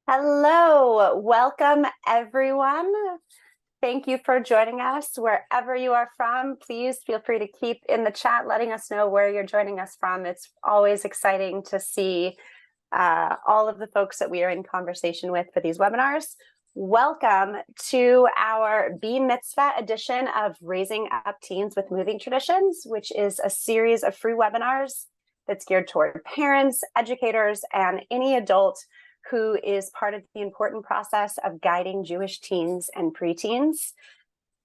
Hello, welcome everyone. Thank you for joining us wherever you are from. Please feel free to keep in the chat letting us know where you're joining us from. It's always exciting to see all of the folks that we are in conversation with for these webinars. Welcome to our B-Mitzvah edition of Raising Up Teens with Moving Traditions, which is a series of free webinars that's geared toward parents, educators, and any adult who is part of the important process of guiding Jewish teens and preteens.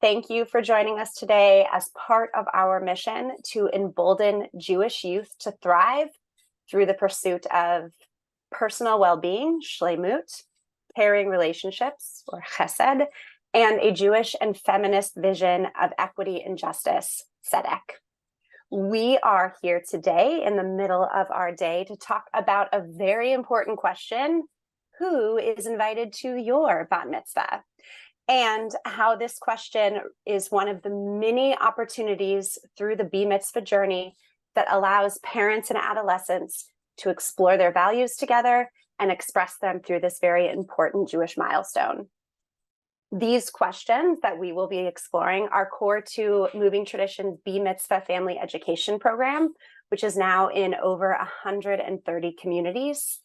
Thank you for joining us today as part of our mission to embolden Jewish youth to thrive through the pursuit of personal well-being, shleimut, caring relationships, or chesed, and a Jewish and feminist vision of equity and justice, tzedek. We are here today in the middle of our day to talk about a very important question: who is invited to your bat mitzvah? And how this question is one of the many opportunities through the B-Mitzvah journey that allows parents and adolescents to explore their values together and express them through this very important Jewish milestone. These questions that we will be exploring are core to Moving Traditions' B-Mitzvah Family Education Program, which is now in over 130 communities.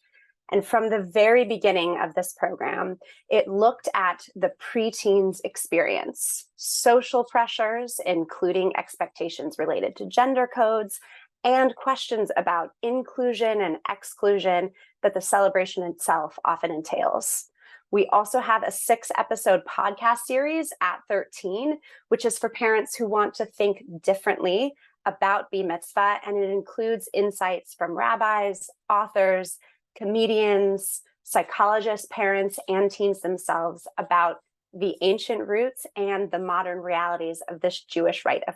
And from the very beginning of this program, it looked at the preteens experience, social pressures, including expectations related to gender codes, and questions about inclusion and exclusion that the celebration itself often entails. We also have a 6-episode podcast series at 13, which is for parents who want to think differently about B-Mitzvah, and it includes insights from rabbis, authors, comedians, psychologists, parents, and teens themselves about the ancient roots and the modern realities of this Jewish rite of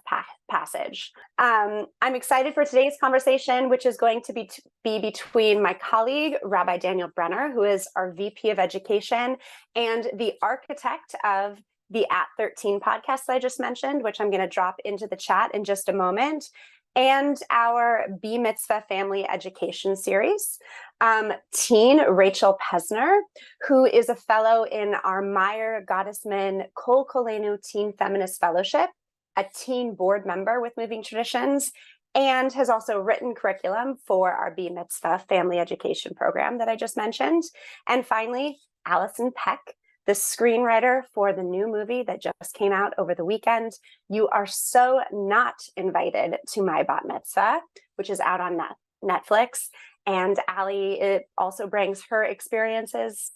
passage. I'm excited for today's conversation, which is going to be between my colleague, Rabbi Daniel Brenner, who is our VP of Education and the architect of the At 13 podcast that I just mentioned, which I'm going to drop into the chat in just a moment, and our B-Mitzvah Family Education Series. Teen Rachel Pesner, who is a fellow in our Meyer Gottesman Kol Kolenu Teen Feminist Fellowship, a teen board member with Moving Traditions, and has also written curriculum for our B-Mitzvah Family Education Program that I just mentioned. And finally, Alison Peck, the screenwriter for the new movie that just came out over the weekend. You are so not invited to My Bat Mitzvah, which is out on Netflix. And Ali also brings her experiences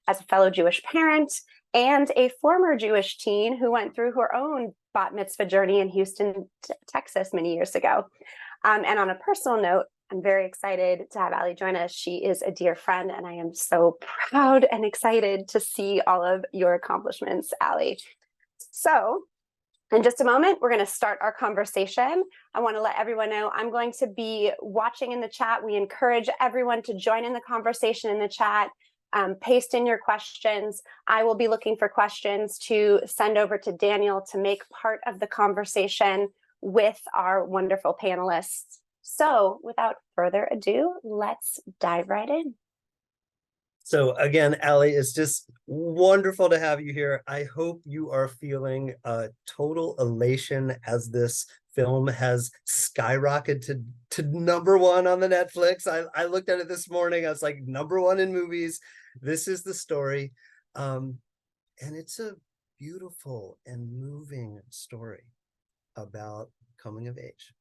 as a fellow Jewish parent and a former Jewish teen who went through her own bat mitzvah journey in Houston, Texas many years ago. And on a personal note, I'm very excited to have Ali join us. She is a dear friend, and I am so proud and excited to see all of your accomplishments, Ali. So in just a moment, we're going to start our conversation. I want to let everyone know I'm going to be watching in the chat. We encourage everyone to join in the conversation in the chat. Paste in your questions. I will be looking for questions to send over to Daniel to make part of the conversation with our wonderful panelists. So without further ado, let's dive right in. So again, Ali, it's just wonderful to have you here. I hope you are feeling total elation as this film has skyrocketed to #1 on the Netflix. I looked at it this morning. I was like, #1 in movies. This is the story. And it's a beautiful and moving story about coming of age.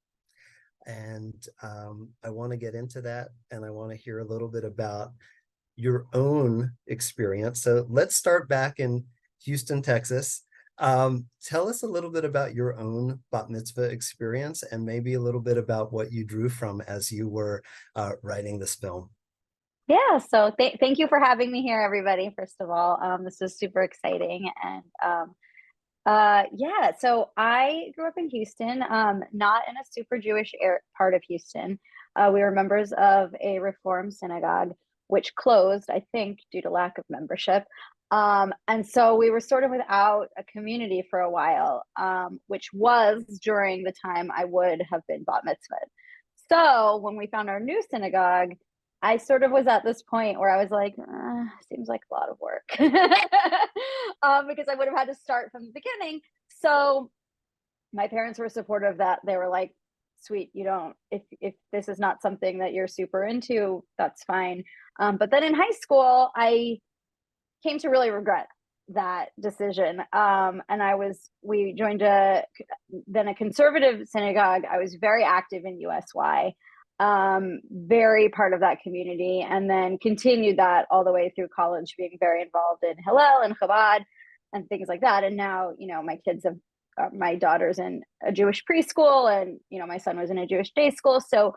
And I want to get into that, and I want to hear a little bit about your own experience. So let's start back in Houston, Texas. Tell us a little bit about your own bat mitzvah experience, and maybe a little bit about what you drew from as you were writing this film. Yeah, so thank you for having me here, everybody. First of all, this is super exciting. And yeah, so I grew up in Houston, not in a super Jewish part of Houston. We were members of a Reform synagogue, which closed, I think, due to lack of membership. And so we were sort of without a community for a while, which was during the time I would have been bat mitzvahed. So when we found our new synagogue, I sort of was at this point where I was like, seems like a lot of work, because I would have had to start from the beginning. So my parents were supportive of that. They were like, sweet, you don't, if this is not something that you're super into, that's fine. But then in high school, I came to really regret that decision. And we joined a conservative synagogue. I was very active in USY, very part of that community, and then continued that all the way through college, being very involved in Hillel and Chabad and things like that. And now, my kids have, my daughter's in a Jewish preschool, and, my son was in a Jewish day school. So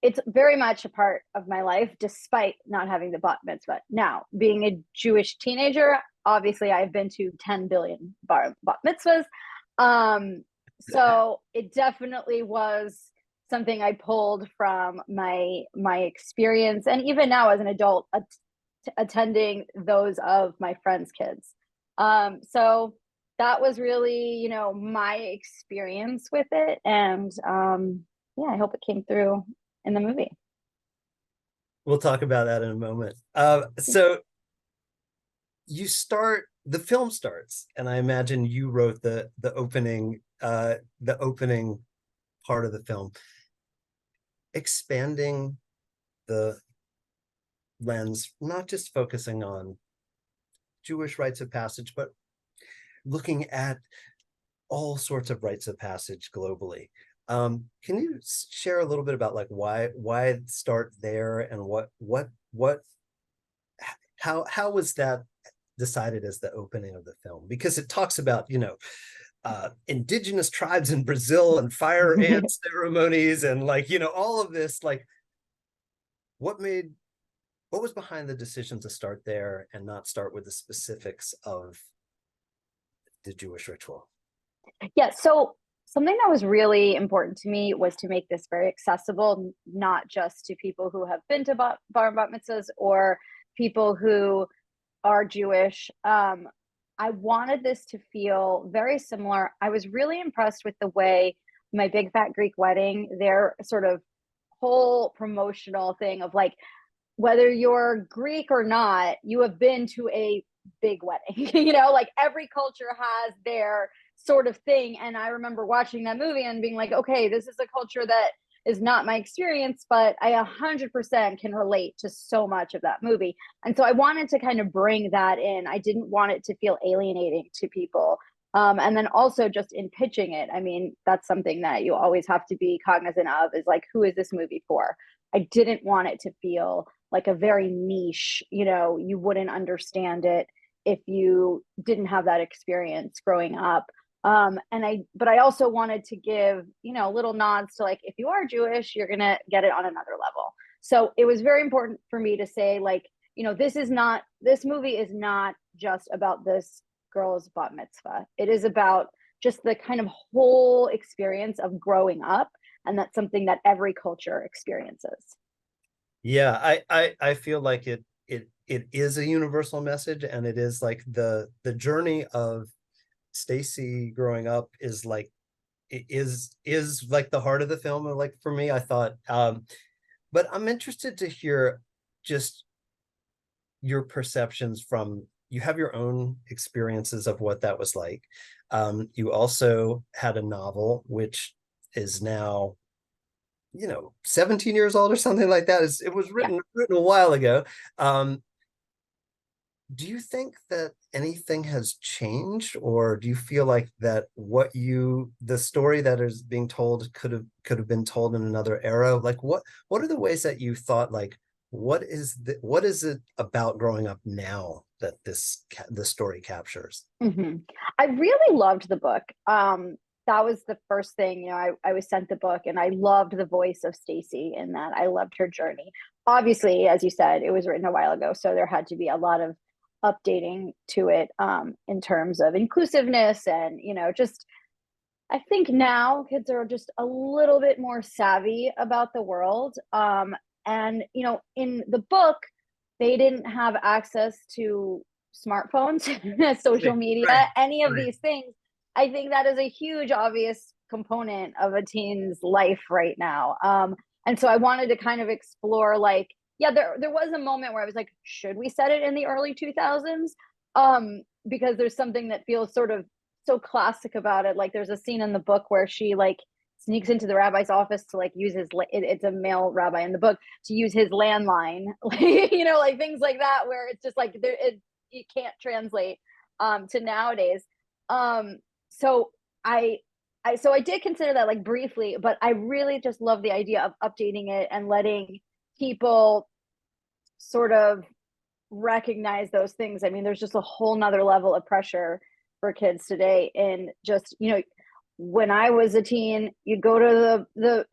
it's very much a part of my life, despite not having the bat mitzvah. Now, being a Jewish teenager, obviously I've been to 10 billion bat mitzvahs. So it definitely was something I pulled from my experience. And even now as an adult, attending those of my friends' kids. So that was really, my experience with it. And I hope it came through in the movie. We'll talk about that in a moment. So the film starts, and I imagine you wrote the opening part of the film, expanding the lens, not just focusing on Jewish rites of passage, but looking at all sorts of rites of passage globally. Can you share a little bit about why start there, and how was that decided as the opening of the film? Because it talks about, indigenous tribes in Brazil and fire ant ceremonies and all of this, what was behind the decision to start there and not start with the specifics of the Jewish ritual? Yeah, so something that was really important to me was to make this very accessible, not just to people who have been to bar and bat mitzvahs or people who are Jewish. I wanted this to feel very similar. I was really impressed with the way My Big Fat Greek Wedding, their sort of whole promotional thing of whether you're Greek or not, you have been to a big wedding. Every culture has their sort of thing. And I remember watching that movie and being like, okay, this is a culture that is not my experience, but I 100% can relate to so much of that movie. And so I wanted to kind of bring that in. I didn't want it to feel alienating to people. And then also just in pitching it, I mean, that's something that you always have to be cognizant of, is who is this movie for? I didn't want it to feel like a very niche, you wouldn't understand it if you didn't have that experience growing up. But I also wanted to give, little nods to if you are Jewish, you're going to get it on another level. So it was very important for me to say, this movie is not just about this girl's bat mitzvah. It is about just the kind of whole experience of growing up. And that's something that every culture experiences. Yeah, I feel like it is a universal message, and it is the journey of Stacy growing up is the heart of the film. For me, I thought, but I'm interested to hear just your perceptions from, you have your own experiences of what that was like. You also had a novel, which is now 17 years old or something like that. It was written a while ago. Do you think that anything has changed, or do you feel like that the story that is being told could have been told in another era? What are the ways that you thought, what is it about growing up now that the story captures? Mm-hmm. I really loved the book. That was the first thing, I was sent the book, and I loved the voice of Stacy in that. I loved her journey. Obviously, as you said, it was written a while ago, so there had to be a lot of updating to it in terms of inclusiveness and, just, I think now kids are just a little bit more savvy about the world. And, in the book, they didn't have access to smartphones, social media, any of these things. I think that is a huge, obvious component of a teen's life right now. And so I wanted to kind of explore, yeah, there was a moment where I was like, should we set it in the early 2000s? Because there's something that feels sort of so classic about it. Like there's a scene in the book where she like sneaks into the rabbi's office to like use his it's a male rabbi in the book, to use his landline, like you know, like things like that, where it's just like it can't translate to nowadays. So I did consider that like briefly, but I really just love the idea of updating it and letting people sort of recognize those things. I mean, there's just a whole nother level of pressure for kids today. And just, you know, when I was a teen, you'd go to the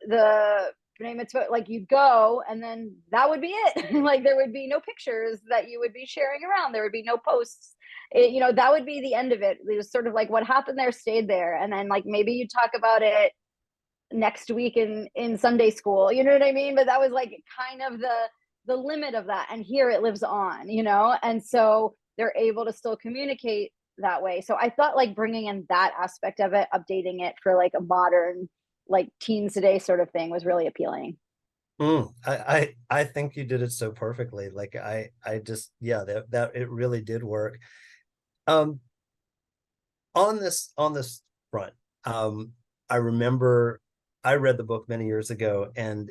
name it's like you'd go and then that would be it. Like there would be no pictures that you would be sharing around. There would be no posts. You know, that would be the end of it. It was sort of like what happened there stayed there. And then like maybe you talk about it next week in Sunday school, you know what I mean? But that was like kind of the limit of that. And here it lives on, you know? And so they're able to still communicate that way. So I thought like bringing in that aspect of it, updating it for like a modern, like teens today sort of thing was really appealing. I think you did it so perfectly. Like I just, yeah, that it really did work. Um, on this front, I remember I read the book many years ago, and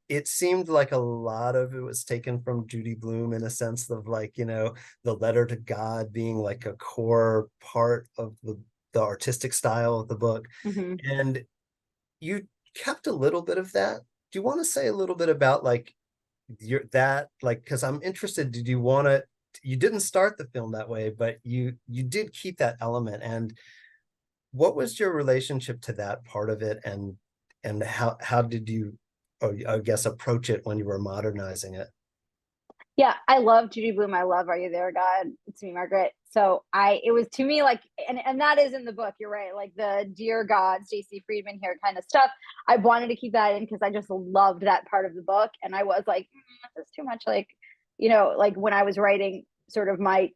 it seemed like a lot of it was taken from Judy Blume, in a sense of like, you know, the letter to God being like a core part of the artistic style of the book. Mm-hmm. And you kept a little bit of that. Do you want to say a little bit about like because I'm interested, did you want to, you didn't start the film that way, but you did keep that element. And what was your relationship to that part of it, and how did you, I guess, approach it when you were modernizing it? Yeah, I love Judy Blume. I love Are You There, God? It's Me, Margaret. So it was to me like, and that is in the book. You're right. Like the Dear God, Stacey Friedman here kind of stuff. I wanted to keep that in because I just loved that part of the book. And I was like, this is too much. Like, you know, like when I was writing sort of my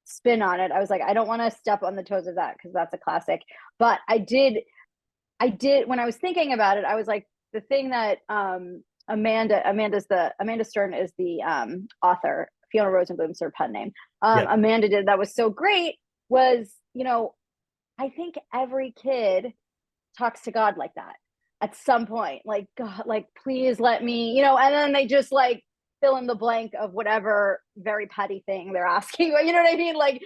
spin on it, I was like, I don't want to step on the toes of that because that's a classic. But I did, when I was thinking about it, I was like, the thing that Amanda Stern is the author. Fiona Rosenblum's her pen name. Yeah. Amanda did that was so great was, you know, I think every kid talks to God like that at some point. Like, God, like, please let me, you know, and then they just like fill in the blank of whatever very petty thing they're asking. You know what I mean? Like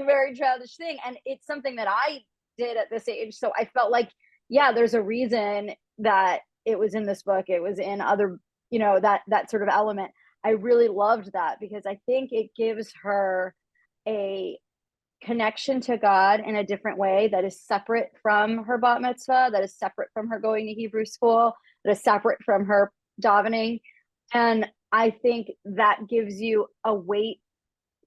very childish thing. And it's something that I did at this age. So I felt like, yeah, there's a reason that it was in this book. It was in other, you know, that sort of element. I really loved that because I think it gives her a connection to God in a different way that is separate from her bat mitzvah, that is separate from her going to Hebrew school, that is separate from her davening. And I think that gives you a weight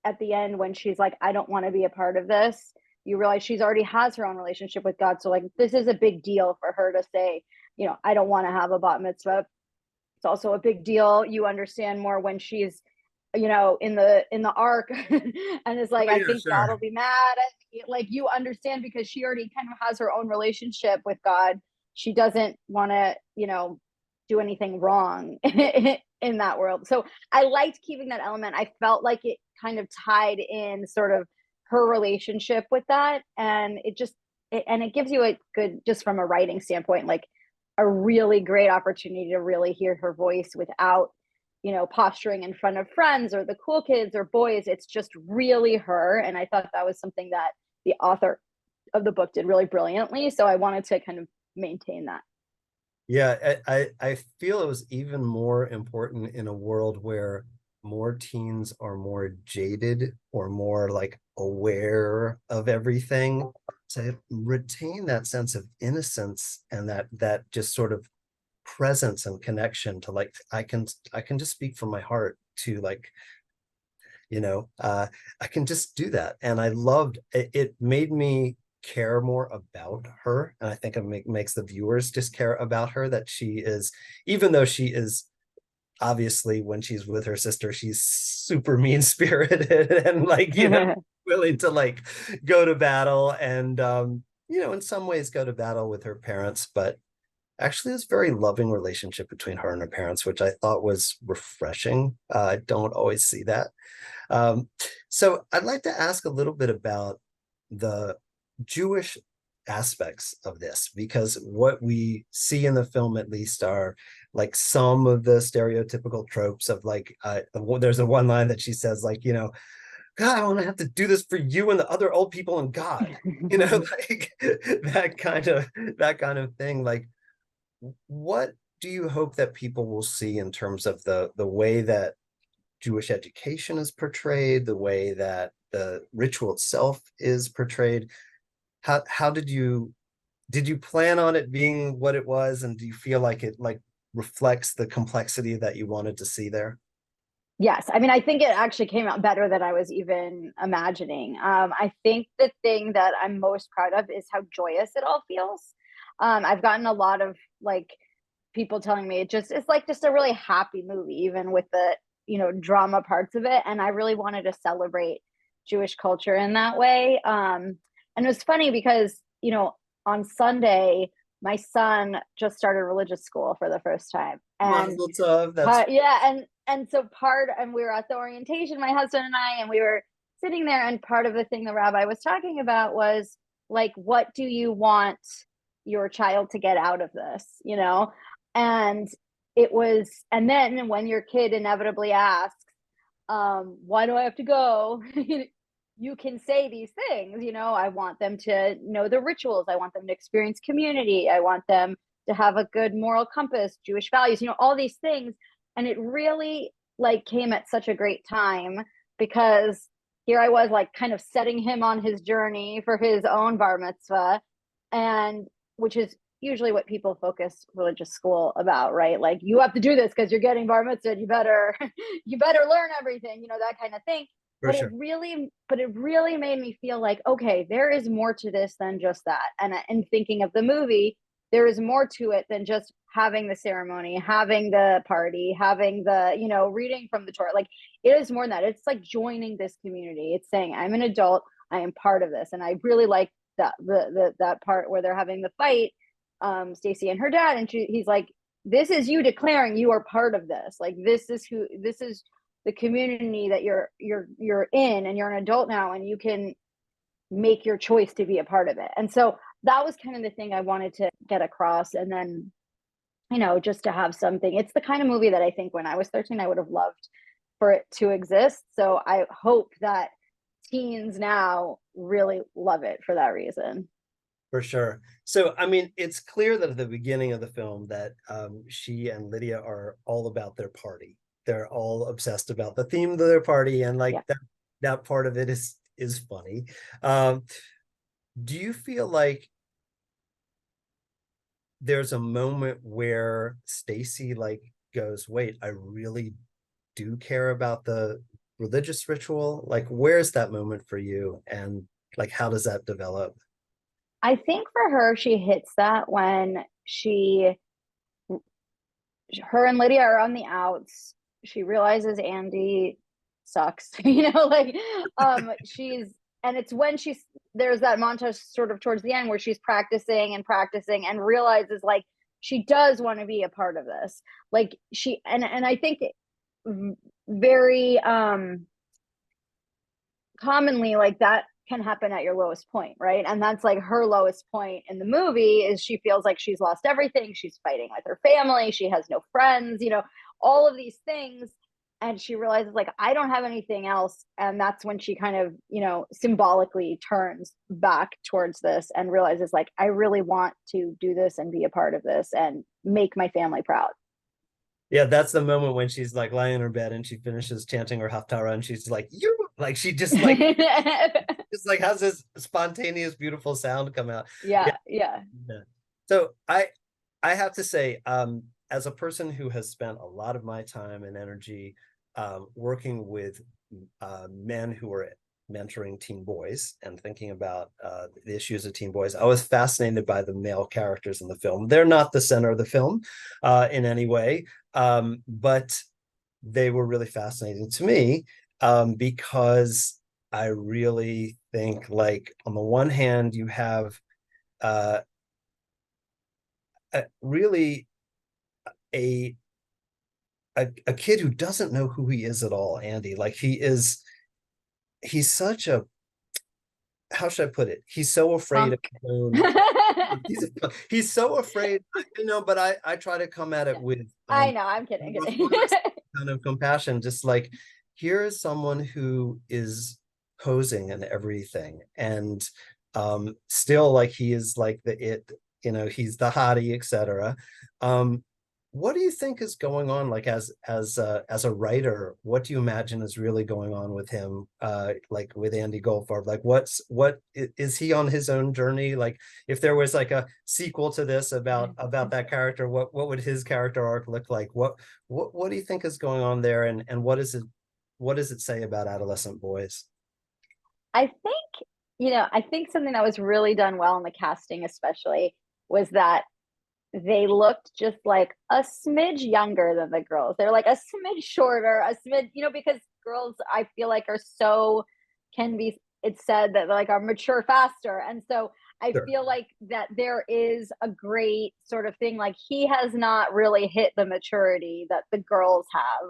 at the end when she's like, I don't want to be a part of this. You realize she's already has her own relationship with God. So like, this is a big deal for her to say, you know, I don't want to have a bat mitzvah. It's also a big deal. You understand more when she's, you know, in the ark and is like, Oh, I yeah, think God sure. will be mad. Like you understand because she already kind of has her own relationship with God. She doesn't want to, you know, do anything wrong in that world. So I liked keeping that element. I felt like it kind of tied in sort of her relationship with that. And it gives you a good, just from a writing standpoint, like a really great opportunity to really hear her voice without, you know, posturing in front of friends or the cool kids or boys. It's just really her. And I thought that was something that the author of the book did really brilliantly. So I wanted to kind of maintain that. Yeah, I feel it was even more important in a world where more teens are more jaded or more like aware of everything, to retain that sense of innocence and that just sort of presence and connection to like, I can just speak from my heart to like, you know, I can just do that. And I loved it. It made me care more about her, and I think it makes the viewers just care about her, that she is, even though she is obviously, when she's with her sister, she's super mean spirited and like, you know, willing to like go to battle and you know, in some ways go to battle with her parents, but actually this very loving relationship between her and her parents, which I thought was refreshing. I don't always see that. So I'd like to ask a little bit about the Jewish aspects of this, because what we see in the film at least are like some of the stereotypical tropes of like, there's a one line that she says, like, you know, God, I want to have to do this for you and the other old people and God, you know, like that kind of thing. Like, what do you hope that people will see in terms of the way that Jewish education is portrayed, the way that the ritual itself is portrayed? How did you plan on it being what it was, and do you feel like it like reflects the complexity that you wanted to see there? Yes, I mean, I think it actually came out better than I was even imagining. I think the thing that I'm most proud of is how joyous it all feels. I've gotten a lot of like people telling me it's like just a really happy movie, even with the drama parts of it. And I really wanted to celebrate Jewish culture in that way. And it was funny because on Sunday my son just started religious school for the first time, and Mazel tov. That's yeah, and so and we were at the orientation, my husband and I, and we were sitting there, and part of the thing the rabbi was talking about was like, what do you want your child to get out of this, and it was, and then when your kid inevitably asks, why do I have to go, you can say these things, I want them to know the rituals, I want them to experience community, I want them to have a good moral compass, Jewish values, all these things. And it really like came at such a great time, because here I was like kind of setting him on his journey for his own bar mitzvah, and which is usually what people focus religious school about, right? Like, you have to do this because you're getting bar mitzvah, you better learn everything, that kind of thing. for But sure. it really made me feel like, okay, there is more to this than just that. And in thinking of the movie, there is more to it than just having the ceremony, having the party, having the, reading from the Torah. Like, it is more than that. It's like joining this community. It's saying, I'm an adult, I am part of this. And I really like that part where they're having the fight, Stacy and her dad, and he's like, this is you declaring you are part of this. Like, this is the community that you're in, and you're an adult now, and you can make your choice to be a part of it. And so that was kind of the thing I wanted to get across. And then, just to have something, it's the kind of movie that I think when I was 13, I would have loved for it to exist. So I hope that teens now really love it for that reason. For sure. So, I mean, it's clear that at the beginning of the film that she and Lydia are all about their party. They're all obsessed about the theme of their party, and like Yeah. that part of it is funny. Do you feel like there's a moment where Stacy like goes, wait, I really do care about the religious ritual? Like, where's that moment for you, and like how does that develop? I think for her, she hits that when her and Lydia are on the outs. She realizes Andy sucks, like, and it's when there's that montage sort of towards the end where she's practicing and realizes like she does want to be a part of this. Like, and I think very commonly, like, that can happen at your lowest point, right? And that's like her lowest point in the movie, is she feels like she's lost everything. She's fighting with her family, she has no friends, all of these things, and she realizes like, I don't have anything else. And that's when she kind of symbolically turns back towards this and realizes like, I really want to do this and be a part of this and make my family proud. Yeah, that's the moment when she's like lying in her bed and she finishes chanting her haftarah, and she's like, you like, she just like just like has this spontaneous beautiful sound come out. Yeah. Yeah. So I have to say, as a person who has spent a lot of my time and energy working with men who are mentoring teen boys and thinking about the issues of teen boys, I was fascinated by the male characters in the film. They're not the center of the film in any way, but they were really fascinating to me, because I really think, like, on the one hand, you have really a kid who doesn't know who he is at all, Andy. Like he's such a, how should I put it? He's so afraid of his own. He's so afraid, but I try to come at it with I know, I'm kidding. kind of compassion, just like, here is someone who is posing and everything, and still, like, he is like he's the hottie, etc. What do you think is going on, like, as a writer? What do you imagine is really going on with him, like with Andy Goldfarb? Like, what is he on his own journey? Like, if there was like a sequel to this about that character, what would his character arc look like? What do you think is going on there, and what does it say about adolescent boys? I think something that was really done well in the casting, especially, was that they looked just like a smidge younger than the girls. They're like a smidge shorter, a smidge, because girls, I feel like, it's said that like are mature faster. And so I Sure. feel like that there is a great sort of thing, like he has not really hit the maturity that the girls have.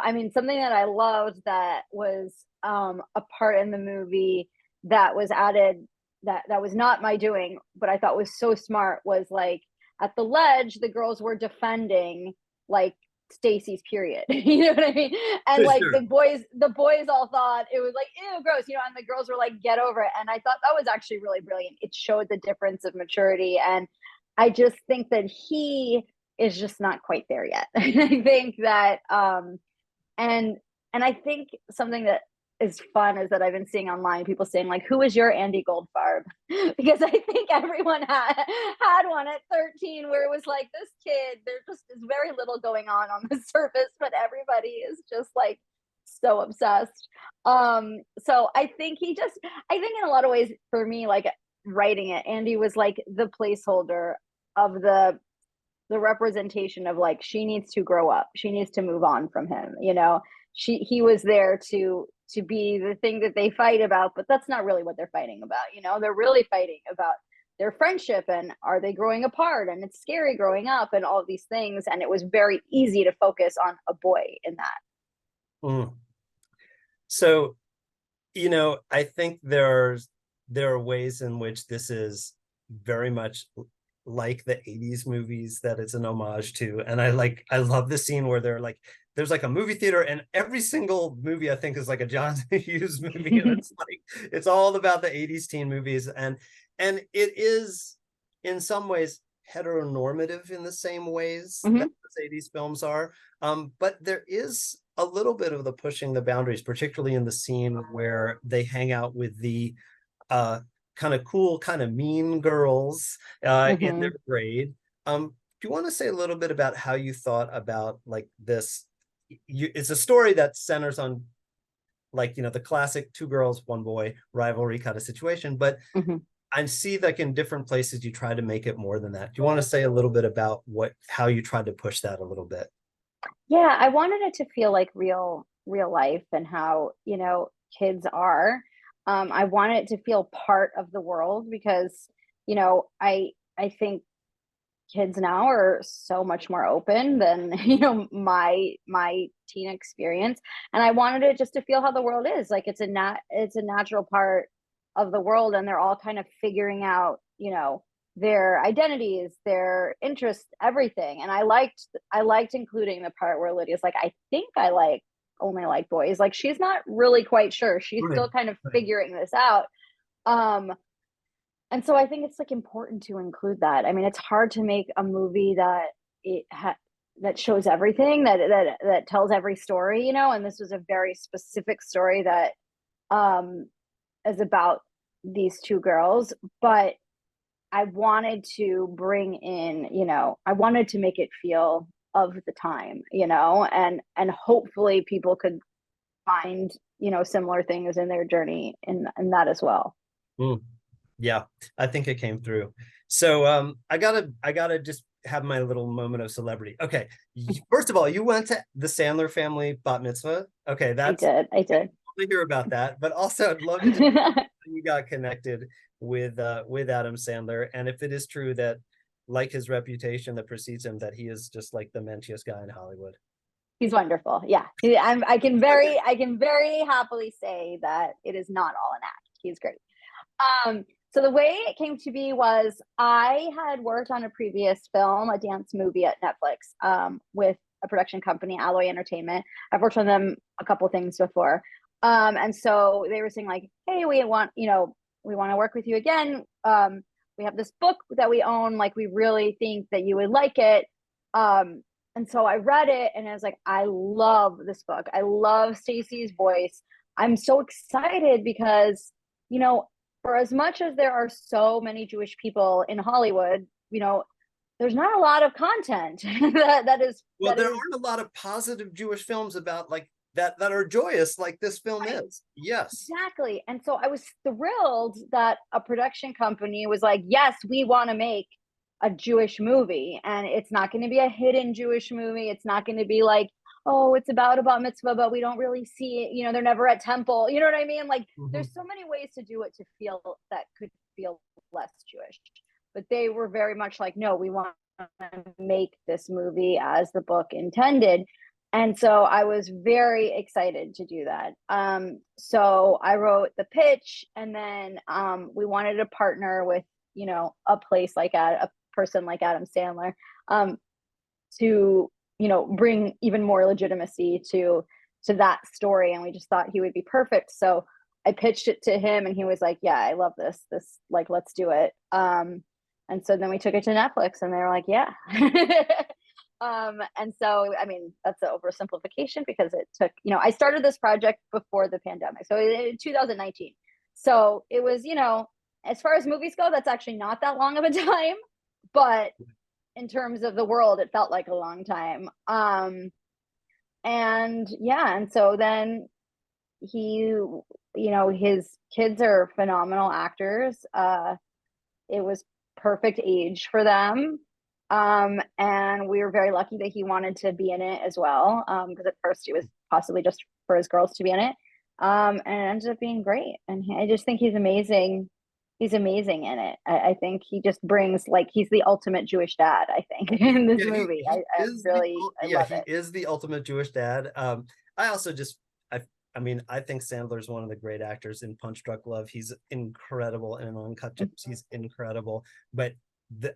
I mean, something that I loved that was a part in the movie that was added that was not my doing, but I thought was so smart, was like, at the ledge, the girls were defending like Stacy's period. You know what I mean? And like Sure. the boys all thought it was like, ew, gross, and the girls were like, get over it. And I thought that was actually really brilliant. It showed the difference of maturity. And I just think that he is just not quite there yet. I think that and I think something that is fun is that I've been seeing online people saying like, who is your Andy Goldfarb? Because I think everyone had one at 13 where it was like, this kid, there just is very little going on the surface, but everybody is just like so obsessed. So I think in a lot of ways, for me, like writing it, Andy was like the placeholder of the representation of like, she needs to grow up, she needs to move on from him. He was there to be the thing that they fight about, but that's not really what they're fighting about. They're really fighting about their friendship, and are they growing apart, and it's scary growing up, and all of these things. And it was very easy to focus on a boy in that. So, I think there are ways in which this is very much like the 80s movies that it's an homage to. And I love the scene where there's like a movie theater, and every single movie I think is like a John Hughes movie, and it's like, it's all about the 80s teen movies, and it is in some ways heteronormative in the same ways that those 80s films are, but there is a little bit of the pushing the boundaries, particularly in the scene where they hang out with the kind of cool, kind of mean girls in their grade. Do you want to say a little bit about how you thought about like this? It's a story that centers on like, the classic 2 girls, 1 boy rivalry kind of situation, but I see like in different places you try to make it more than that. Do you want to say a little bit about how you tried to push that a little bit? Yeah, I wanted it to feel like real life, and how, kids are. I wanted it to feel part of the world, because, I think kids now are so much more open than, my teen experience. And I wanted it just to feel how the world is. Like, it's a natural part of the world, and they're all kind of figuring out, their identities, their interests, everything. And I liked including the part where Lydia's like, I think I only like boys. Like, she's not really quite sure. She's still kind of figuring this out. And so I think it's like important to include that. I mean, it's hard to make a movie that that shows everything, that tells every story, and this was a very specific story that is about these 2 girls. But I wanted to bring in, I wanted to make it feel of the time, and hopefully people could find, similar things in their journey in that as well. Yeah, I think it came through. So I gotta just have my little moment of celebrity. Okay, first of all, you went to the Sandler family bat mitzvah. Okay, I did. to hear about that, but also I'd love to you got connected with Adam Sandler, and if it is true that like his reputation that precedes him, that he is just like the mentiest guy in Hollywood. He's wonderful. Yeah. I can very happily say that it is not all an act. He's great. So the way it came to be was I had worked on a previous film, a dance movie at Netflix, with a production company, Alloy Entertainment. I've worked on them a couple of things before. And so they were saying like, hey, we want to work with you again. We have this book that we own. Like, we really think that you would like it. And so I read it and I was like, I love this book. I love Stacey's voice. I'm so excited because, for as much as there are so many Jewish people in Hollywood, there's not a lot of content that is. Well, there aren't a lot of positive Jewish films about like that are joyous like this film is. Yes, exactly. And so I was thrilled that a production company was like, yes, we want to make a Jewish movie, and it's not going to be a hidden Jewish movie. It's not going to be like, oh, it's about a bat mitzvah, but we don't really see it. They're never at temple. You know what I mean? Like, there's so many ways to do it to feel that could feel less Jewish. But they were very much like, no, we want to make this movie as the book intended. And so I was very excited to do that. So I wrote the pitch, and then we wanted to partner with, a place like a person like Adam Sandler, to bring even more legitimacy to that story. And we just thought he would be perfect. So I pitched it to him and he was like, yeah, I love this, like, let's do it. And so then we took it to Netflix and they were like, yeah. And so, I mean, that's an oversimplification because it took, I started this project before the pandemic. So in 2019. So it was, as far as movies go, that's actually not that long of a time, but in terms of the world, it felt like a long time. And so then he, his kids are phenomenal actors. It was perfect age for them. And we were very lucky that he wanted to be in it as well. Because at first it was possibly just for his girls to be in it. And it ended up being great. And I just think he's amazing. He's amazing in it. I think he just brings, like, he's the ultimate Jewish dad, I think, in this movie. I love it. He is the ultimate Jewish dad. I also just, I mean, I think Sandler's one of the great actors in Punch Drunk Love. He's incredible in Uncut Gems. He's incredible. But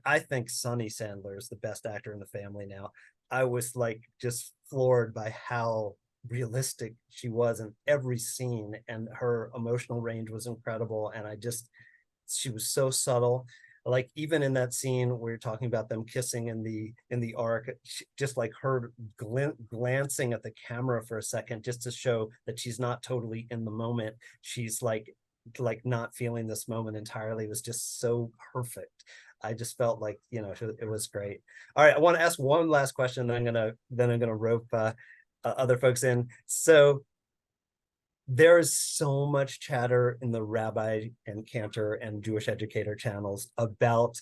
I think Sonny Sandler is the best actor in the family now. I was like just floored by how realistic she was in every scene, and her emotional range was incredible. And she was so subtle. Like, even in that scene where you're talking about them kissing in the ark, just like her glancing at the camera for a second, just to show that she's not totally in the moment. She's like not feeling this moment entirely. It was just so perfect. I just felt like, it was great. All right, I want to ask one last question, then I'm gonna rope other folks in. So there's so much chatter in the Rabbi and Cantor and Jewish Educator channels about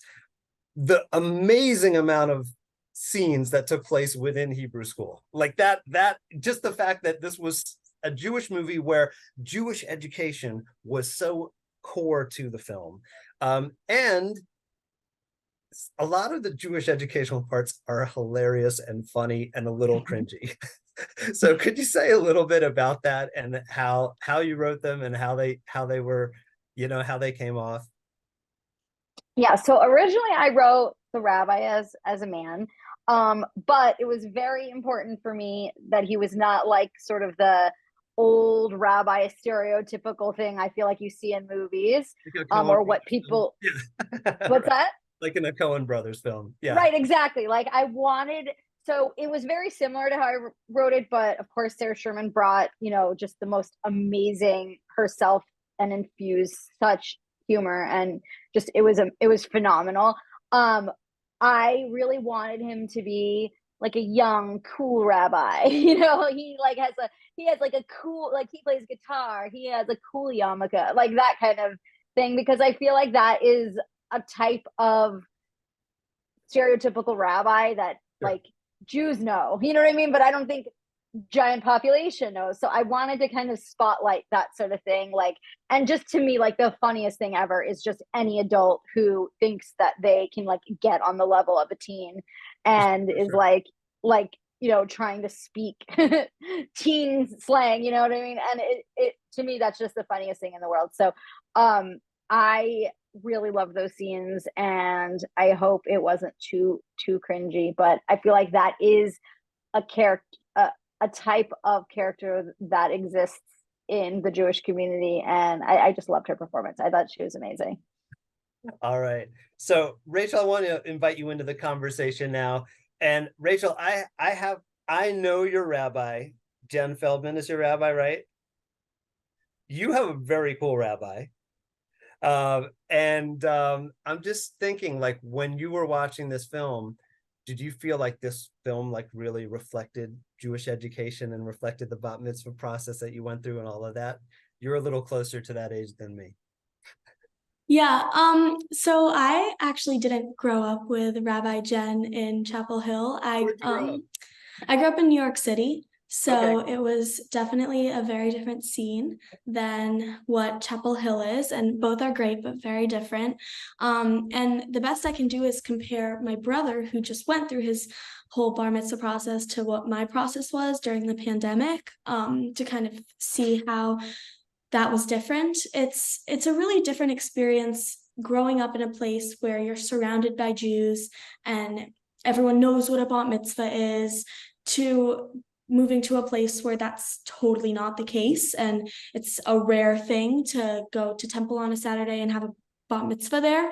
the amazing amount of scenes that took place within Hebrew school. Like that just the fact that this was a Jewish movie where Jewish education was so core to the film. And a lot of the Jewish educational parts are hilarious and funny and a little cringy. So could you say a little bit about that and how you wrote them and how they were, how they came off? Yeah. So originally I wrote the rabbi as a man. But it was very important for me that he was not like sort of the old rabbi stereotypical thing I feel like you see in movies, or what people, what's that? Like in a Coen Brothers film. Yeah. Right, exactly. Like so it was very similar to how I wrote it, but of course Sarah Sherman brought, just the most amazing herself and infused such humor, and just it was phenomenal. I really wanted him to be like a young, cool rabbi. He has like a cool, like he plays guitar, he has a cool yarmulke, like that kind of thing, because I feel like that is a type of stereotypical rabbi that like Jews know, you know what I mean? But I don't think giant population knows. So I wanted to kind of spotlight that sort of thing. Like, and just to me, like the funniest thing ever is just any adult who thinks that they can like get on the level of a teen and For is sure. like, you know, trying to speak teen slang, you know what I mean? And it to me, that's just the funniest thing in the world. So I really love those scenes, and I hope it wasn't too cringy, but I feel like that is a character, a type of character that exists in the Jewish community. And I just loved her performance. I thought she was amazing. All right. So Rachel, I want to invite you into the conversation now. And Rachel, I know your rabbi. Jen Feldman is your rabbi, right? You have a very cool rabbi. I'm just thinking, like, when you were watching this film, did you feel like this film like really reflected Jewish education and reflected the bat mitzvah process that you went through and all of that? You're a little closer to that age than me. Yeah, so I actually didn't grow up with Rabbi Jen in Chapel Hill. Where'd you grow up? I grew up in New York City, so Okay. it was definitely a very different scene than what Chapel Hill is, and both are great but very different. And the best I can do is compare my brother, who just went through his whole bar mitzvah process, to what my process was during the pandemic, to kind of see how that was different. It's a really different experience growing up in a place where you're surrounded by Jews and everyone knows what a bat mitzvah is, to moving to a place where that's totally not the case, and it's a rare thing to go to temple on a Saturday and have a bat mitzvah there.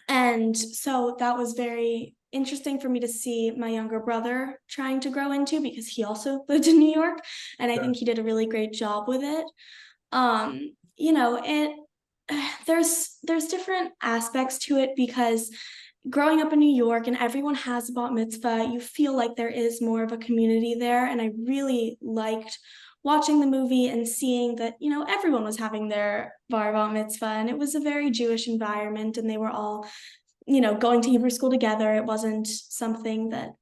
And so that was very interesting for me to see my younger brother trying to grow into, because he also lived in New York, and I think he did a really great job with it. You know, there's different aspects to it, because growing up in New York and everyone has a bat mitzvah, you feel like there is more of a community there, and I really liked watching the movie and seeing that, you know, everyone was having their bat mitzvah, and it was a very Jewish environment, and they were all, you know, going to Hebrew school together. It wasn't something that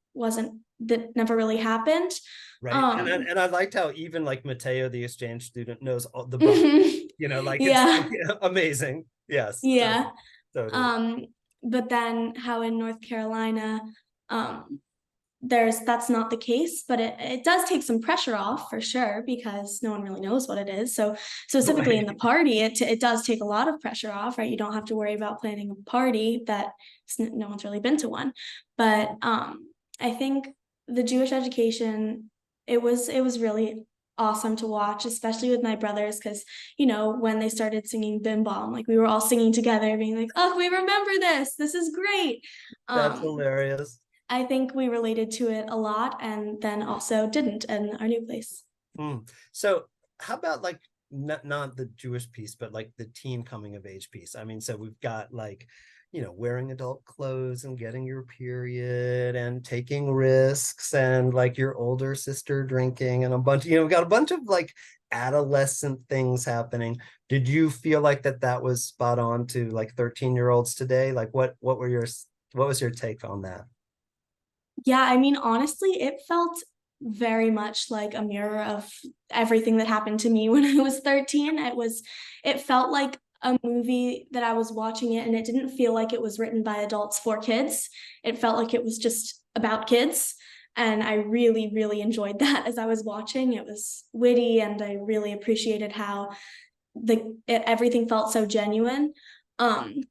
never really happened. Right. Um, And I liked how even like Mateo, the exchange student, knows all the book, you know, like it's yeah, amazing. Yes. yeah. Totally. Um, but then how in North Carolina, um, that's not the case, but it does take some pressure off for sure, because no one really knows what it is. So specifically in the Right. party, it does take a lot of pressure off, right? You don't have to worry about planning a party that no one's really been to one. But I think the Jewish education, it was really awesome to watch, especially with my brothers, because, you know, when they started singing Bim Bom, like we were all singing together, being like, oh, we remember this is great. That's um hilarious. I think we related to it a lot, and then also didn't in our new place. So how about like not the Jewish piece, but like the teen coming of age piece? I mean, so we've got like, you know, wearing adult clothes and getting your period and taking risks and like your older sister drinking and a bunch, you know, we've got a bunch of like adolescent things happening. Did you feel like that was spot on to like 13-year-olds today? Like what was your take on that? Yeah, I mean, honestly, it felt very much like a mirror of everything that happened to me when I was 13. It felt like a movie that I was watching it, and it didn't feel like it was written by adults for kids. It felt like it was just about kids. And I really, really enjoyed that as I was watching. It was witty, and I really appreciated how everything felt so genuine. Um,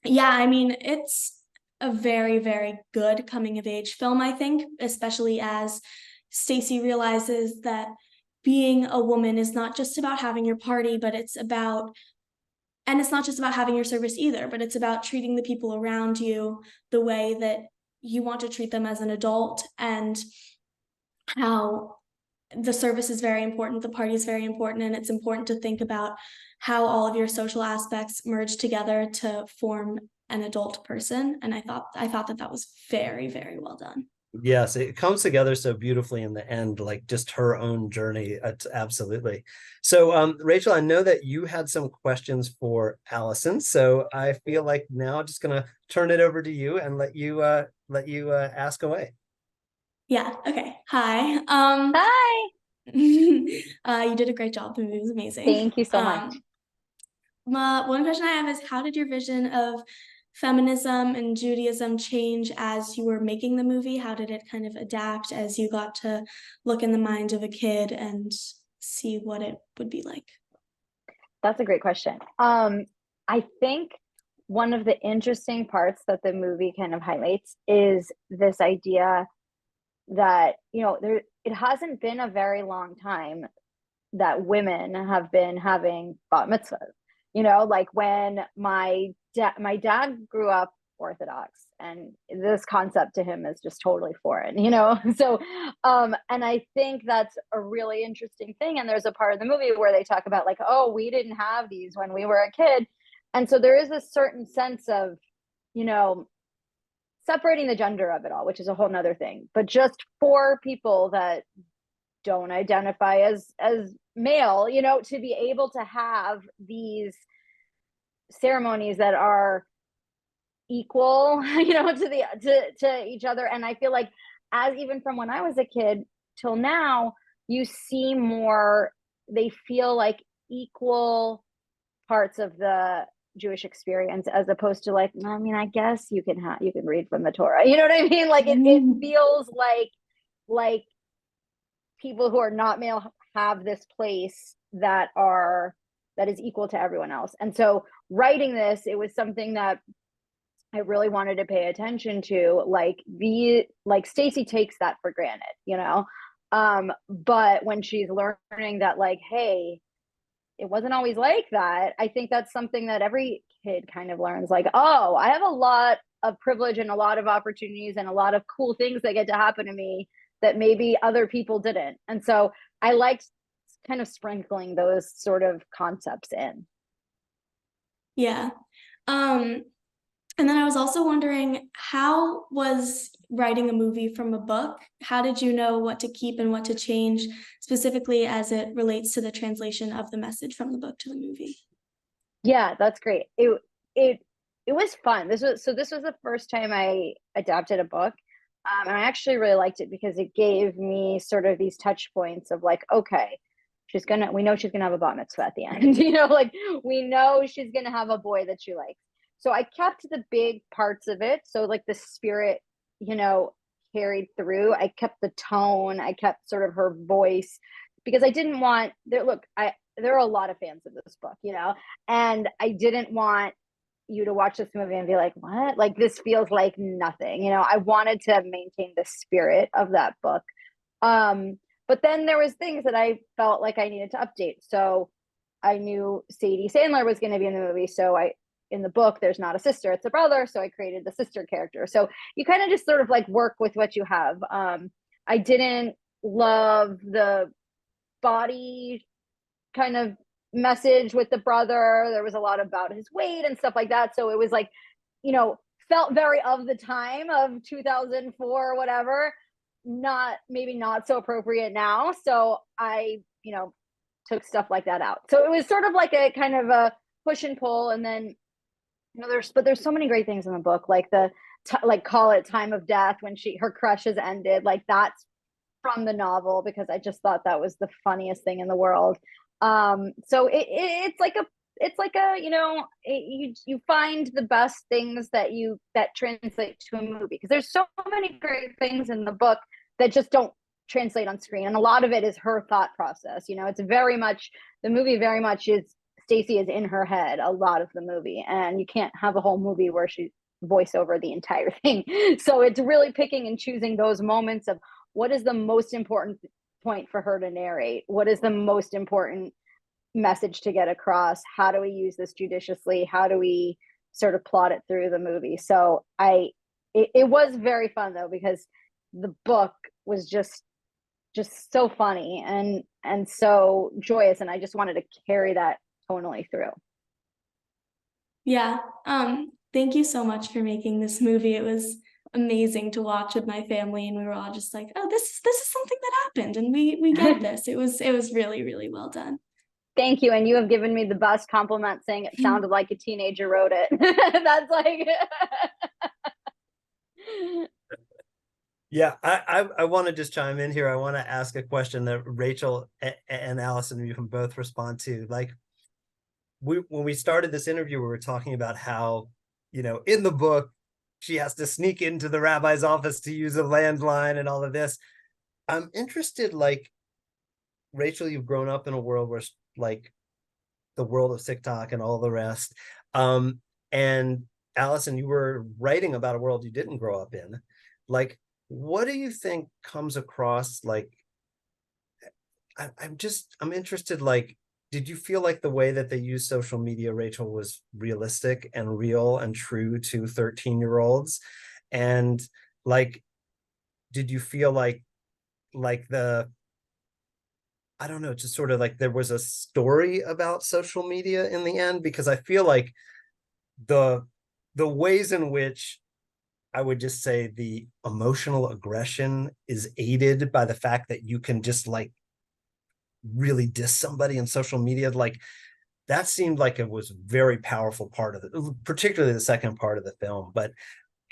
yeah, I mean, it's a very, very good coming of age film, I think, especially as Stacy realizes that being a woman is not just about having your party, but it's not just about having your service either, but it's about treating the people around you the way that you want to treat them as an adult, and how the service is very important, the party is very important, and it's important to think about how all of your social aspects merge together to form an adult person. And I thought that was very, very well done. Yes, it comes together so beautifully in the end, like just her own journey. Absolutely. So, Rachel, I know that you had some questions for Alison, so I feel like now I'm just gonna turn it over to you and let you ask away. Yeah, okay. Hi. Hi. You did a great job. The movie was amazing. Thank you so much. One question I have is, how did your vision of feminism and Judaism change as you were making the movie? How did it kind of adapt as you got to look in the mind of a kid and see what it would be like? That's a great question. I think one of the interesting parts that the movie kind of highlights is this idea that, it hasn't been a very long time that women have been having bat mitzvahs. Like when my dad grew up Orthodox, and this concept to him is just totally foreign, So, and I think that's a really interesting thing. And there's a part of the movie where they talk about like, oh, we didn't have these when we were a kid. And so there is a certain sense of, separating the gender of it all, which is a whole nother thing. But just for people that don't identify as male, to be able to have these ceremonies that are equal, to each other. And I feel like, as even from when I was a kid till now, you see more, they feel like equal parts of the Jewish experience, as opposed to like, I mean, I guess you can read from the Torah, you know what I mean? Like it feels like people who are not male have this place that is equal to everyone else. And so writing this, it was something that I really wanted to pay attention to. Like Stacy takes that for granted, but when she's learning that, like, hey, it wasn't always like that, I think that's something that every kid kind of learns, like, oh, I have a lot of privilege and a lot of opportunities and a lot of cool things that get to happen to me that maybe other people didn't. And so I liked kind of sprinkling those sort of concepts in. Yeah. And then I was also wondering, how was writing a movie from a book? How did you know what to keep and what to change, specifically as it relates to the translation of the message from the book to the movie? Yeah, that's great. It was fun. This was the first time I adapted a book. And I actually really liked it because it gave me sort of these touch points of like, okay, we know she's gonna have a bat mitzvah at the end, like we know she's gonna have a boy that she likes. So I kept the big parts of it. So like the spirit, carried through. I kept the tone. I kept sort of her voice, because I didn't want there. Look, there are a lot of fans of this book, and I didn't want you to watch this movie and be like, what? Like, this feels like nothing. I wanted to maintain the spirit of that book. But then there was things that I felt like I needed to update. So I knew Sadie Sandler was going to be in the movie. So in the book, there's not a sister, it's a brother. So I created the sister character. So you kind of just sort of like work with what you have. I didn't love the body kind of message with the brother. There was a lot about his weight and stuff like that. So it was like, felt very of the time of 2004 or whatever, maybe not so appropriate now. So I, took stuff like that out. So it was sort of like a kind of a push and pull. And then, there's so many great things in the book, like like call it time of death when her crush has ended. Like that's from the novel, because I just thought that was the funniest thing in the world. So it's like you find the best things that translate to a movie, because there's so many great things in the book that just don't translate on screen, and a lot of it is her thought process. It's very much, the movie very much is Stacy is in her head a lot of the movie, and you can't have a whole movie where she voice over the entire thing. So it's really picking and choosing those moments of what is the most important point for her to narrate, what is the most important message to get across, how do we use this judiciously, how do we sort of plot it through the movie. So it was very fun though, because the book was just so funny and so joyous, and I just wanted to carry that tonally through. Yeah. Thank you so much for making this movie. It was amazing to watch with my family, and we were all just like, oh, this is something that happened, and we get this. It was really, really well done. Thank you. And you have given me the best compliment, saying it sounded like a teenager wrote it. That's like Yeah, I want to just chime in here. I want to ask a question that Rachel and Allison, you can both respond to. Like, when we started this interview, we were talking about how, in the book, she has to sneak into the rabbi's office to use a landline and all of this. I'm interested, like, Rachel, you've grown up in a world where, like, the world of TikTok and all the rest. And Allison, you were writing about a world you didn't grow up in. Like, what do you think comes across? Like, I'm interested, like, did you feel like the way that they use social media, Rachel, was realistic and real and true to 13-year-olds? And like, did you feel like I don't know, just sort of like there was a story about social media in the end? Because I feel like the ways in which, I would just say, the emotional aggression is aided by the fact that you can just like really diss somebody in social media, like that seemed like it was a very powerful part of it, particularly the second part of the film. But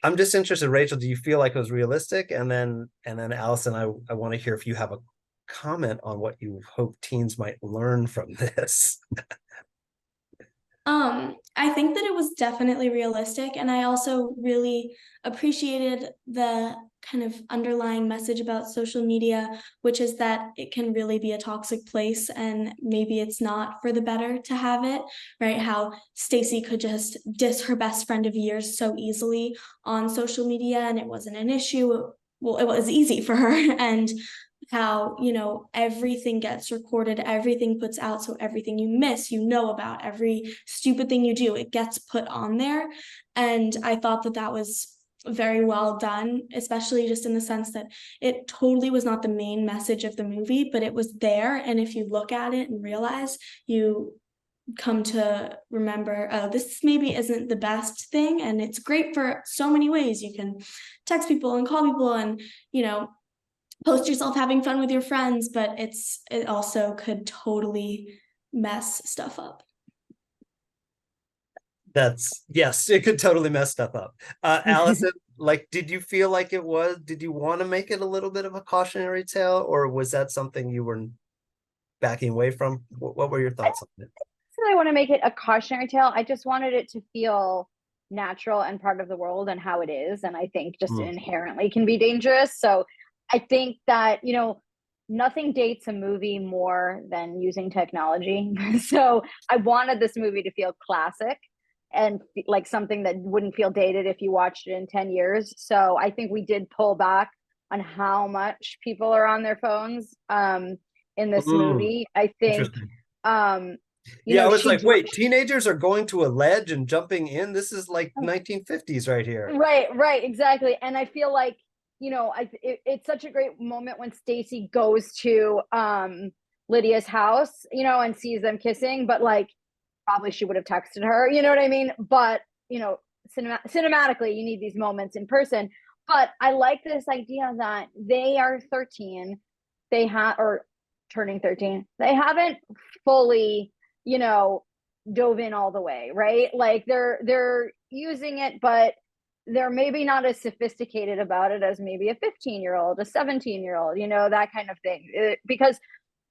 I'm just interested, Rachel, do you feel like it was realistic? And then Allison, I want to hear if you have a comment on what you hope teens might learn from this. I think that it was definitely realistic, and I also really appreciated the kind of underlying message about social media, which is that it can really be a toxic place, and maybe it's not for the better to have it, right? How Stacy could just diss her best friend of years so easily on social media, and it wasn't an issue. Well, it was easy for her, and how, everything gets recorded, everything puts out, so everything you miss, about every stupid thing you do, it gets put on there. And I thought that that was very well done, especially just in the sense that it totally was not the main message of the movie, but it was there. And if you look at it and realize, you come to remember, oh, this maybe isn't the best thing, and it's great for so many ways. You can text people and call people and, post yourself having fun with your friends, but it also could totally mess stuff up. Yes, it could totally mess stuff up. Allison, like, did you feel like did you want to make it a little bit of a cautionary tale, or was that something you were backing away from? What were your thoughts on it? I want to make it a cautionary tale. I just wanted it to feel natural and part of the world and how it is. And I think just inherently can be dangerous. So I think that, nothing dates a movie more than using technology. So I wanted this movie to feel classic and like something that wouldn't feel dated if you watched it in 10 years. So I think we did pull back on how much people are on their phones in this movie. I think yeah, I was like, wait, teenagers are going to a ledge and jumping in? This is like 1950s right here. Right, exactly. And I feel like, it's such a great moment when Stacy goes to Lydia's house, and sees them kissing, but like probably she would have texted her, you know what I mean? But, cinematically, you need these moments in person. But I like this idea that they are 13, or turning 13. They haven't fully, dove in all the way, right? Like they're using it, but they're maybe not as sophisticated about it as maybe a 15-year-old, a 17-year-old, that kind of thing. Because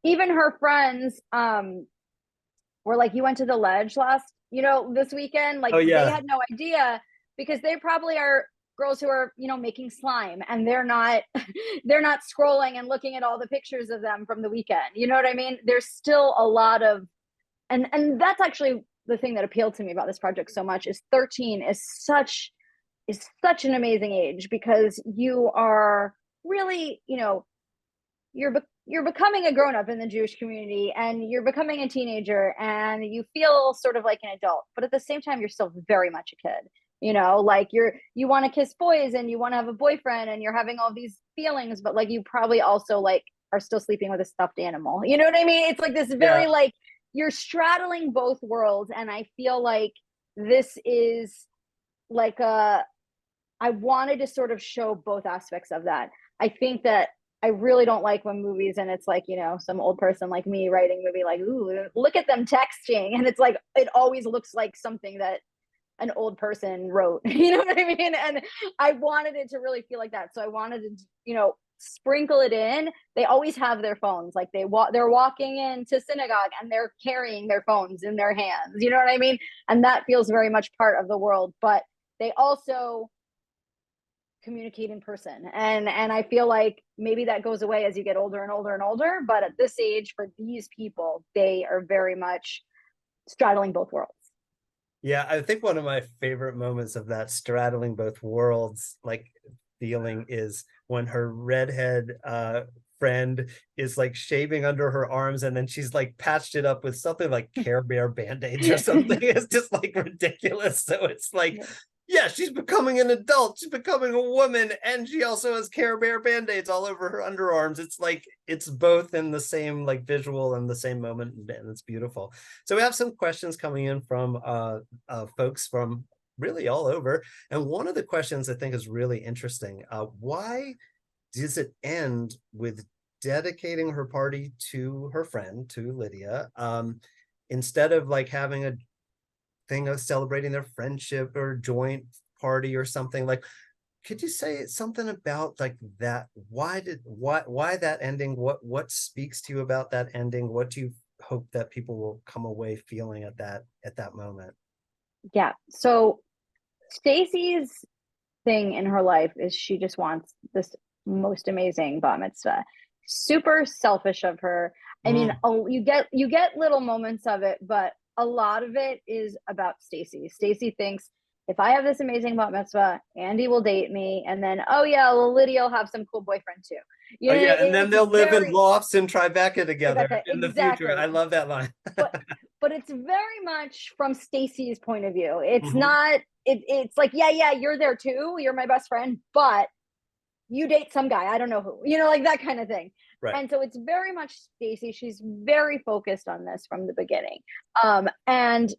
even her friends were like, you went to the ledge this weekend? Like, they had no idea, because they probably are girls who are, making slime, and they're not scrolling and looking at all the pictures of them from the weekend. You know what I mean? There's still a lot of, and that's actually the thing that appealed to me about this project so much, is 13 is such an amazing age, because you are really, you're becoming a grown-up in the Jewish community, and you're becoming a teenager, and you feel sort of like an adult, but at the same time you're still very much a kid. Like you want to kiss boys, and you want to have a boyfriend, and you're having all these feelings, but like you probably also like are still sleeping with a stuffed animal. You know what I mean? It's like this very like you're straddling both worlds, and I feel like this is like I wanted to sort of show both aspects of that. I think that I really don't like when movies, and it's like, some old person like me writing a movie like, ooh, look at them texting. And it's like, it always looks like something that an old person wrote, you know what I mean? And I wanted it to really feel like that. So I wanted to, you know, sprinkle it in. They always have their phones. Like they're walking into synagogue and they're carrying their phones in their hands. You know what I mean? And that feels very much part of the world, but they also communicate in person. And I feel like maybe that goes away as you get older and older and older. But at this age, for these people, they are very much straddling both worlds. Yeah, I think one of my favorite moments of that straddling both worlds like feeling is when her redhead friend is like shaving under her arms, and then she's like patched it up with something like Care Bear band-aids or something. It's just like ridiculous. So it's like, yeah, she's becoming an adult, she's becoming a woman, and she also has Care Bear band-aids all over her underarms. It's like, it's both in the same like visual and the same moment, and it's beautiful. So we have some questions coming in from folks from really all over. And one of the questions I think is really interesting. Why does it end with dedicating her party to her friend, to Lydia, instead of like having a thing of celebrating their friendship or joint party or something? Like, could you say something about like that? Why that ending? What speaks to you about that ending? What do you hope that people will come away feeling at that moment? Yeah. So Stacy's thing in her life is she just wants this most amazing bat mitzvah. Super selfish of her. I mean, you get little moments of it, but a lot of it is about Stacy. Stacy thinks, if I have this amazing bat mitzvah, Andy will date me, and then, oh yeah, well, Lydia will have some cool boyfriend too. You know, yeah, and then they'll live in lofts in Tribeca together in the future. I love that line. but it's very much from Stacy's point of view. It's not. It's like, yeah, you're there too. You're my best friend, but you date some guy, I don't know who, you know, like that kind of thing. Right. And so it's very much Stacy. She's very focused on this from the beginning. And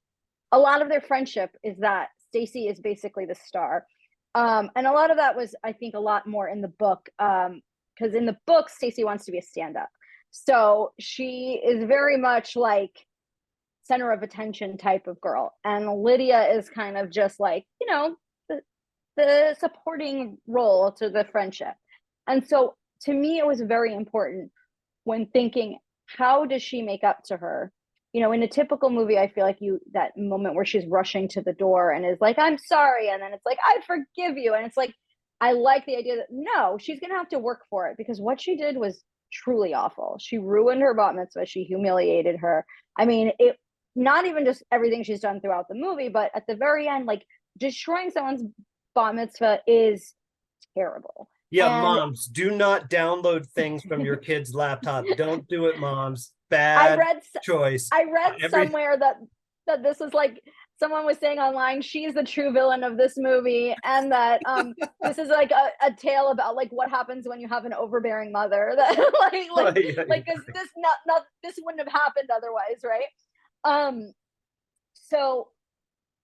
a lot of their friendship is that Stacy is basically the star. And a lot of that was, I think, a lot more in the book. Because in the book, Stacy wants to be a stand-up. So she is very much like center of attention type of girl. And Lydia is kind of just like, you know, the supporting role to the friendship. And so to me, it was very important when thinking, how does she make up to her? You know, in a typical movie, I feel like that moment where she's rushing to the door and is like, I'm sorry. And then it's like, I forgive you. And it's like, I like the idea that no, she's going to have to work for it, because what she did was truly awful. She ruined her bat mitzvah. She humiliated her. I mean, it, not even just everything she's done throughout the movie, but at the very end, like destroying someone's bat mitzvah is terrible. Yeah, and moms, do not download things from your kids' laptop. Don't do it, moms. Bad choice. I read somewhere that this is like, someone was saying online, she's the true villain of this movie, and that this is like a tale about like what happens when you have an overbearing mother. That this wouldn't have happened otherwise, right? So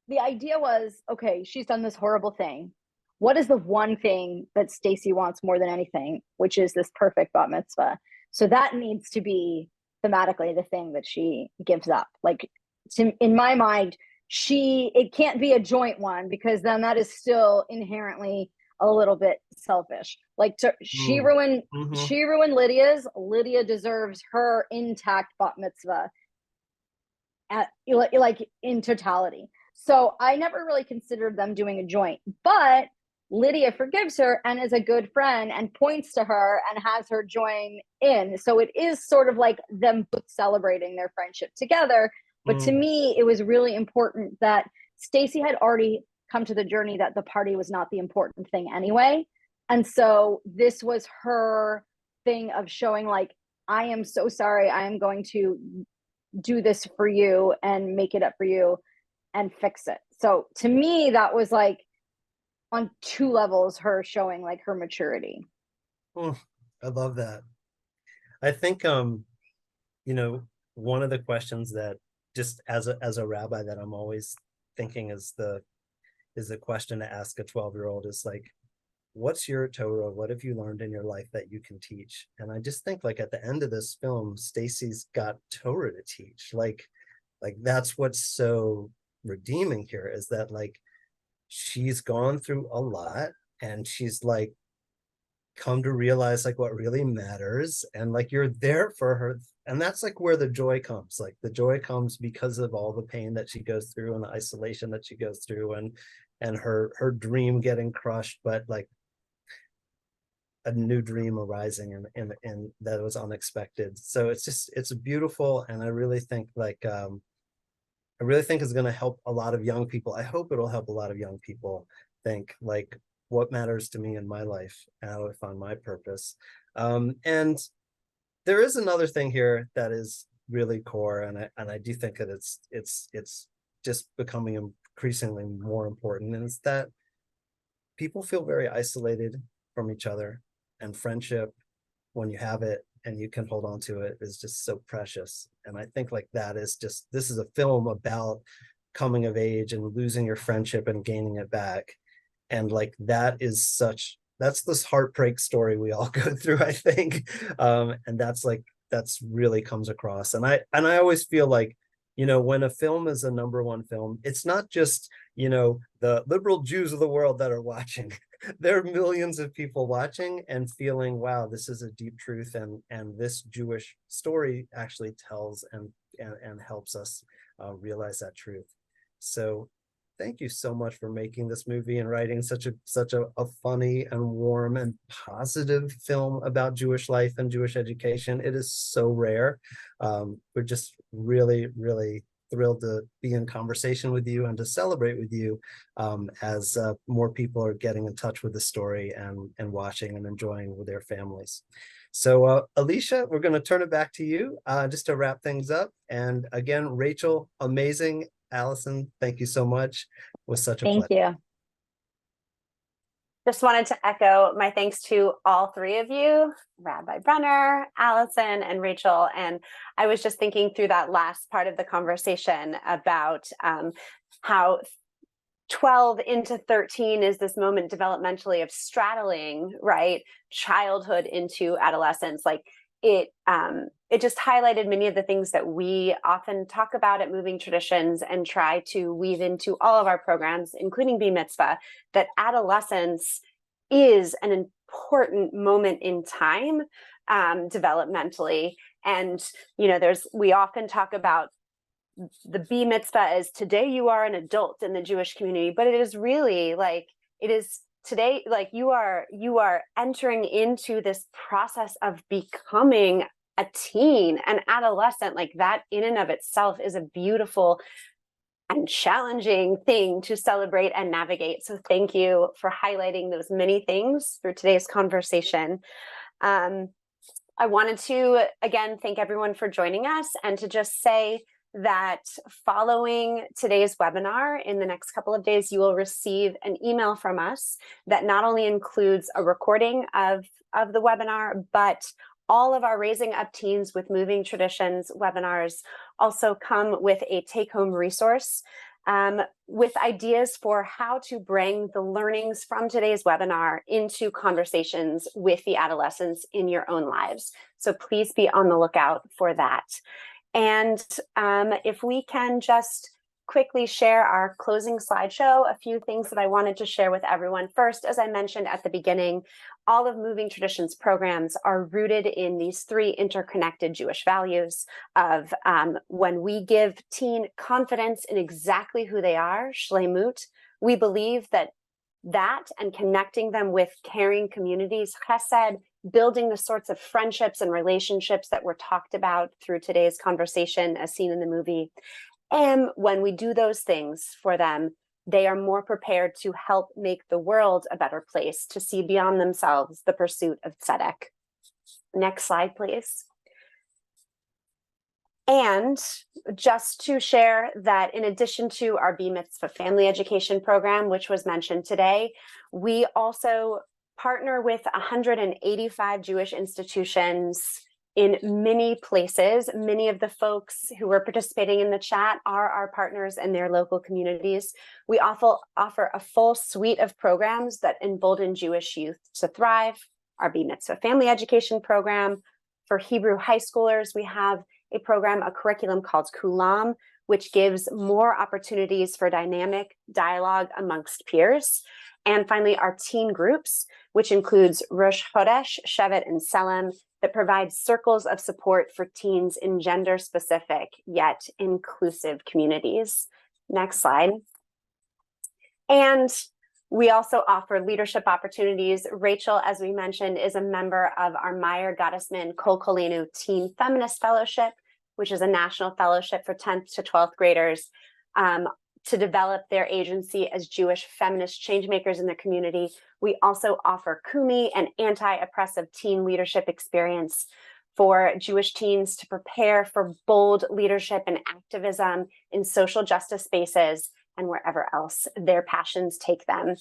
the idea was, okay, she's done this horrible thing. What is the one thing that Stacy wants more than anything, which is this perfect bat mitzvah? So that needs to be thematically the thing that she gives up. Like, in my mind, it can't be a joint one, because then that is still inherently a little bit selfish. Like, she ruined Lydia's. Lydia deserves her intact bat mitzvah like in totality. So I never really considered them doing a joint, but Lydia forgives her and is a good friend and points to her and has her join in. So it is sort of like them both celebrating their friendship together. But to me, it was really important that Stacy had already come to the journey that the party was not the important thing anyway. And so this was her thing of showing like, I am so sorry. I am going to do this for you and make it up for you and fix it. So to me, that was like on two levels, her showing like her maturity. I love that. I think, you know, one of the questions that just as a rabbi that I'm always thinking is the question to ask a 12-year-old is like, what's your Torah? What have you learned in your life that you can teach? And I just think like at the end of this film, Stacy's got Torah to teach. Like that's what's so redeeming here is that like she's gone through a lot, and she's like come to realize like what really matters, and like you're there for her. And that's like where the joy comes. Like the joy comes because of all the pain that she goes through and the isolation that she goes through, and her dream getting crushed, but like a new dream arising, and that was unexpected. So it's beautiful, and I really think like I really think is going to help a lot of young people. I hope it'll help a lot of young people think like, what matters to me in my life, and how do I find my purpose. And there is another thing here that is really core, and I do think that it's just becoming increasingly more important, and it's that people feel very isolated from each other, and friendship, when you have it and you can hold on to it, is just so precious. And I think like that is just, this is a film about coming of age and losing your friendship and gaining it back. And like that's this heartbreak story we all go through, I think. And that's really comes across. And I always feel like, when a film is a #1 film, it's not just, the liberal Jews of the world that are watching. There are millions of people watching and feeling, wow, this is a deep truth, and this Jewish story actually tells and helps us realize that truth. So thank you so much for making this movie and writing such a funny and warm and positive film about Jewish life and Jewish education. It is so rare. We're just really, really thrilled to be in conversation with you and to celebrate with you as more people are getting in touch with the story and watching and enjoying with their families. So Alicia, we're going to turn it back to you just to wrap things up. And again, Rachel, amazing. Alison, thank you so much. It was such a pleasure. Thank you. Just wanted to echo my thanks to all three of you, Rabbi Brenner, Alison, and Rachel. And I was just thinking through that last part of the conversation about how 12 into 13 is this moment developmentally of straddling, right, childhood into adolescence. Like it just highlighted many of the things that we often talk about at Moving Traditions and try to weave into all of our programs, including B-Mitzvah, that adolescence is an important moment in time developmentally. And, we often talk about the B-Mitzvah as today you are an adult in the Jewish community, but it is really like, it is today, like you are entering into this process of becoming a teen, an adolescent. Like that in and of itself is a beautiful and challenging thing to celebrate and navigate. So thank you for highlighting those many things through today's conversation. I wanted to, again, thank everyone for joining us, and to just say that following today's webinar, in the next couple of days, you will receive an email from us that not only includes a recording of the webinar, but all of our Raising Up Teens with Moving Traditions webinars also come with a take-home resource with ideas for how to bring the learnings from today's webinar into conversations with the adolescents in your own lives. So please be on the lookout for that. And if we can just quickly share our closing slideshow, a few things that I wanted to share with everyone. First, as I mentioned at the beginning, all of Moving Traditions programs are rooted in these three interconnected Jewish values of when we give teen confidence in exactly who they are, shleimut, we believe that and connecting them with caring communities, chesed, building the sorts of friendships and relationships that were talked about through today's conversation as seen in the movie. And when we do those things for them, they are more prepared to help make the world a better place, to see beyond themselves the pursuit of tzedek. Next slide, please. And just to share that in addition to our B-Mitzvah family education program, which was mentioned today, we also partner with 185 Jewish institutions in many places. Many of the folks who are participating in the chat are our partners in their local communities. We offer a full suite of programs that embolden Jewish youth to thrive. Our B-Mitzvah family education program. For Hebrew high schoolers, we have a curriculum called Kulam, which gives more opportunities for dynamic dialogue amongst peers. And finally, our teen groups, which includes Rosh Chodesh, Shevet, and Selem, that provides circles of support for teens in gender-specific yet inclusive communities. Next slide. And we also offer leadership opportunities. Rachel, as we mentioned, is a member of our Meyer Gottesman Kol Kolenu Teen Feminist Fellowship, which is a national fellowship for 10th to 12th graders to develop their agency as Jewish feminist changemakers in their community. We also offer Kumi, an anti-oppressive teen leadership experience for Jewish teens to prepare for bold leadership and activism in social justice spaces and wherever else their passions take them.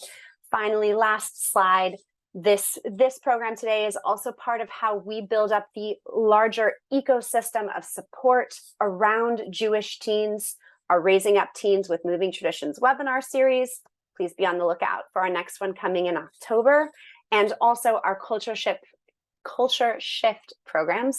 Finally, last slide. This program today is also part of how we build up the larger ecosystem of support around Jewish teens. Our Raising Up Teens with Moving Traditions webinar series. Please be on the lookout for our next one coming in October. And also our Culture Shift program,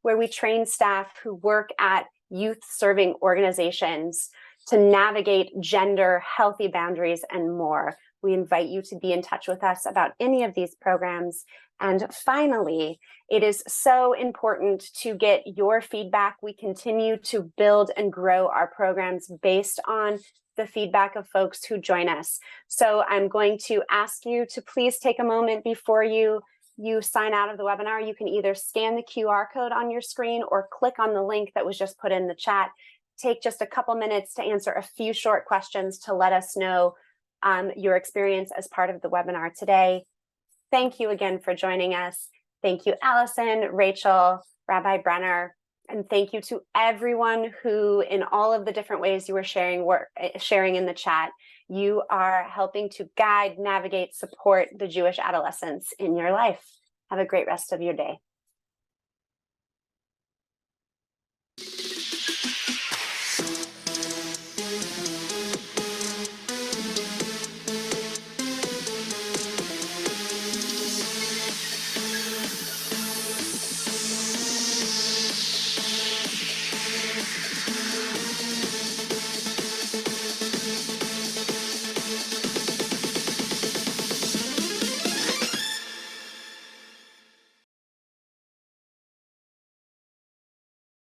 where we train staff who work at youth-serving organizations to navigate gender, healthy boundaries, and more. We invite you to be in touch with us about any of these programs. And finally, it is so important to get your feedback. We continue to build and grow our programs based on the feedback of folks who join us. So I'm going to ask you to please take a moment before you sign out of the webinar. You can either scan the QR code on your screen or click on the link that was just put in the chat. Take just a couple minutes to answer a few short questions to let us know your experience as part of the webinar today. Thank you again for joining us. Thank you, Alison, Rachel, Rabbi Brenner, and thank you to everyone who, in all of the different ways you were sharing in the chat, you are helping to guide, navigate, support the Jewish adolescents in your life. Have a great rest of your day.